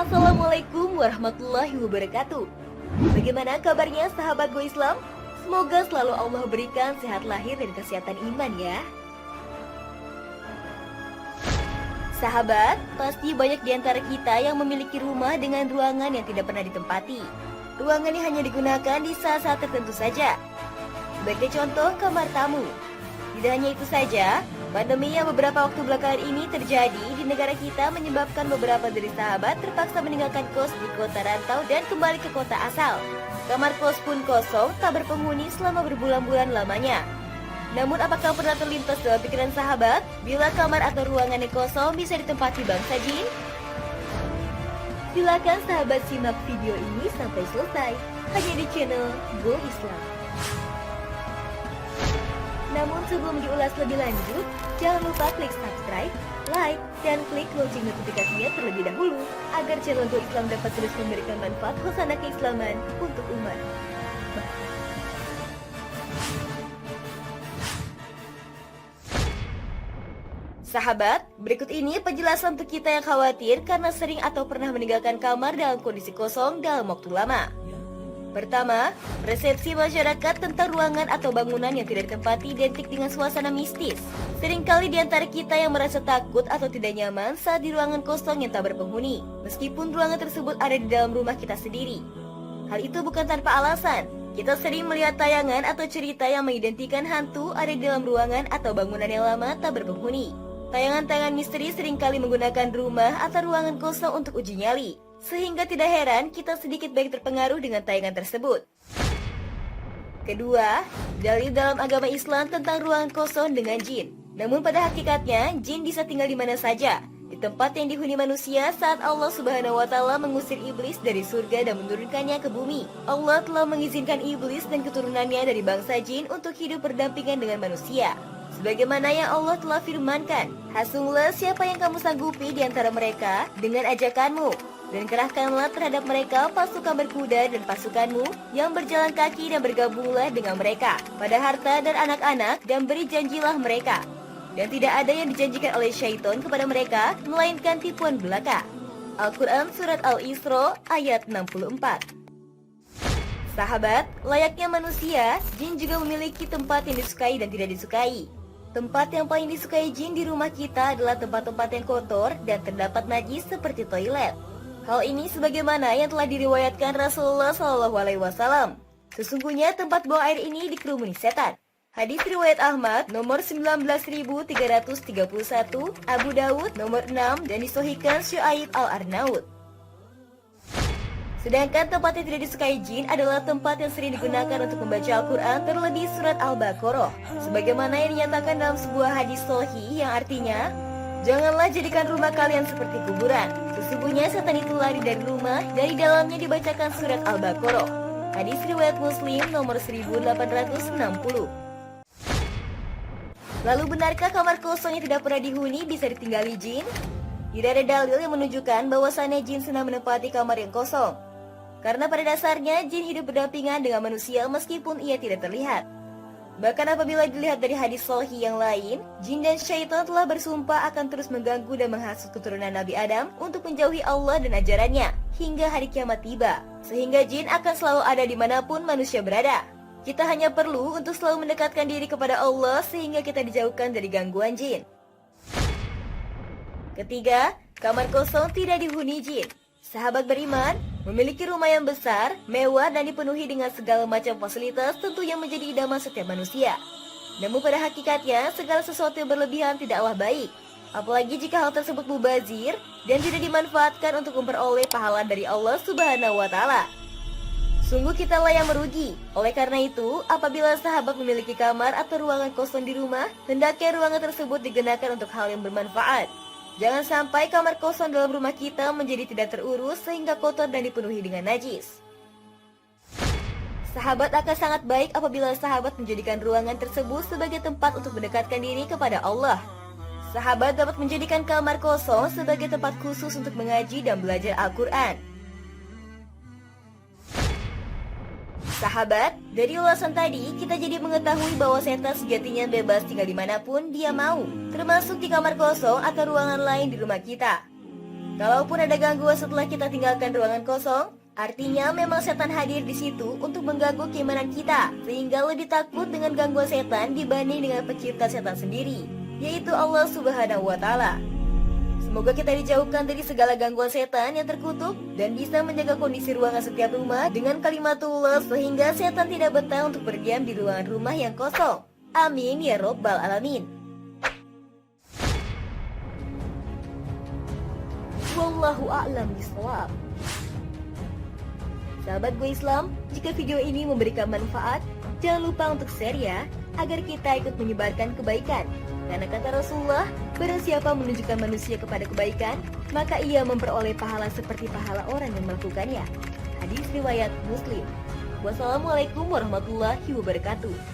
Assalamualaikum warahmatullahi wabarakatuh. Bagaimana kabarnya sahabat Go Islam? Semoga selalu Allah berikan sehat lahir dan kesehatan iman ya. Sahabat, pasti banyak di antara kita yang memiliki rumah dengan ruangan yang tidak pernah ditempati. Ruangan ini hanya digunakan di saat-saat tertentu saja. Sebagai contoh, kamar tamu. Tidak hanya itu saja, pandemi yang beberapa waktu belakangan ini terjadi di negara kita menyebabkan beberapa dari sahabat terpaksa meninggalkan kos di kota rantau dan kembali ke kota asal. Kamar kos pun kosong, tak berpenghuni selama berbulan-bulan lamanya. Namun apakah pernah terlintas dalam pikiran sahabat bila kamar atau ruangan yang kosong bisa ditempati bangsa jin? Silakan sahabat simak video ini sampai selesai hanya di channel Go Islam. Namun sebelum diulas lebih lanjut, jangan lupa klik subscribe, like, dan klik lonceng notifikasinya terlebih dahulu agar channel Go Islam dapat terus memberikan manfaat khosana keislaman untuk umat. Sahabat, berikut ini penjelasan untuk kita yang khawatir karena sering atau pernah meninggalkan kamar dalam kondisi kosong dalam waktu lama. Pertama, persepsi masyarakat tentang ruangan atau bangunan yang tidak ditempati identik dengan suasana mistis. Seringkali di antara kita yang merasa takut atau tidak nyaman saat di ruangan kosong yang tak berpenghuni, meskipun ruangan tersebut ada di dalam rumah kita sendiri. Hal itu bukan tanpa alasan. Kita sering melihat tayangan atau cerita yang mengidentikan hantu ada di dalam ruangan atau bangunan yang lama tak berpenghuni. Tayangan-tayangan misteri seringkali menggunakan rumah atau ruangan kosong untuk uji nyali. Sehingga tidak heran kita sedikit baik terpengaruh dengan tayangan tersebut. Kedua, dalil dalam agama Islam tentang ruangan kosong dengan jin. Namun pada hakikatnya, jin bisa tinggal di mana saja, di tempat yang dihuni manusia saat Allah Subhanahu wa Ta'ala mengusir iblis dari surga dan menurunkannya ke bumi. Allah telah mengizinkan iblis dan keturunannya dari bangsa jin untuk hidup berdampingan dengan manusia. Sebagaimana yang Allah telah firmankan, hasunglah siapa yang kamu sanggupi di antara mereka dengan ajakanmu. Dan kerahkanlah terhadap mereka pasukan berkuda dan pasukanmu yang berjalan kaki dan bergabunglah dengan mereka pada harta dan anak-anak dan beri janjilah mereka. Dan tidak ada yang dijanjikan oleh syaitan kepada mereka melainkan tipuan belaka. Al-Quran Surat Al-Isra ayat 64. Sahabat, layaknya manusia, jin juga memiliki tempat yang disukai dan tidak disukai. Tempat yang paling disukai jin di rumah kita adalah tempat-tempat yang kotor dan terdapat najis seperti toilet. Hal ini sebagaimana yang telah diriwayatkan Rasulullah SAW. Sesungguhnya tempat buang air ini dikerumuni setan. Hadis riwayat Ahmad nomor 19.331, Abu Dawud nomor 6 dan disahihkan Syuaib Al-Arnaud. Sedangkan tempat yang tidak disukai jin adalah tempat yang sering digunakan untuk membaca Al-Quran, terlebih surat Al-Baqarah. Sebagaimana yang dinyatakan dalam sebuah hadis sahih yang artinya, janganlah jadikan rumah kalian seperti kuburan. Sesungguhnya setan itu lari dari rumah, dari dalamnya dibacakan surat Al-Baqarah. Hadis riwayat Muslim nomor 1860. Lalu benarkah kamar kosong yang tidak pernah dihuni bisa ditinggali jin? Tidak ada dalil yang menunjukkan bahwasannya jin senang menempati kamar yang kosong. Karena pada dasarnya jin hidup berdampingan dengan manusia meskipun ia tidak terlihat. Bahkan apabila dilihat dari hadis sahih yang lain, jin dan syaitan telah bersumpah akan terus mengganggu dan menghasut keturunan Nabi Adam untuk menjauhi Allah dan ajarannya hingga hari kiamat tiba. Sehingga jin akan selalu ada dimanapun manusia berada. Kita hanya perlu untuk selalu mendekatkan diri kepada Allah sehingga kita dijauhkan dari gangguan jin. Ketiga, kamar kosong tidak dihuni jin. Sahabat beriman, memiliki rumah yang besar, mewah dan dipenuhi dengan segala macam fasilitas tentu yang menjadi idaman setiap manusia. Namun pada hakikatnya, segala sesuatu yang berlebihan tidaklah baik. Apalagi jika hal tersebut mubazir dan tidak dimanfaatkan untuk memperoleh pahala dari Allah Subhanahu wa Ta'ala. Sungguh kitalah yang merugi. Oleh karena itu, apabila sahabat memiliki kamar atau ruangan kosong di rumah, hendaknya ruangan tersebut digunakan untuk hal yang bermanfaat. Jangan sampai kamar kosong dalam rumah kita menjadi tidak terurus sehingga kotor dan dipenuhi dengan najis. Sahabat akan sangat baik apabila sahabat menjadikan ruangan tersebut sebagai tempat untuk mendekatkan diri kepada Allah. Sahabat dapat menjadikan kamar kosong sebagai tempat khusus untuk mengaji dan belajar Al-Quran. Sahabat, dari ulasan tadi kita jadi mengetahui bahwa setan sejatinya bebas tinggal dimanapun dia mau, termasuk di kamar kosong atau ruangan lain di rumah kita. Kalaupun ada gangguan setelah kita tinggalkan ruangan kosong, artinya memang setan hadir di situ untuk mengganggu keimanan kita, sehingga lebih takut dengan gangguan setan dibanding dengan pencipta setan sendiri, yaitu Allah Subhanahu wa Ta'ala. Semoga kita dijauhkan dari segala gangguan setan yang terkutuk dan bisa menjaga kondisi ruangan setiap rumah dengan kalimatullah sehingga setan tidak betah untuk berdiam di ruangan rumah yang kosong. Amin ya Rabbal Alamin. Wallahu a'lam bishawab. Sahabat Gue Islam, jika video ini memberikan manfaat, jangan lupa untuk share ya, agar kita ikut menyebarkan kebaikan. Karena kata Rasulullah, barang siapa menunjukkan manusia kepada kebaikan, maka ia memperoleh pahala seperti pahala orang yang melakukannya. Hadis riwayat Muslim. Wassalamualaikum warahmatullahi wabarakatuh.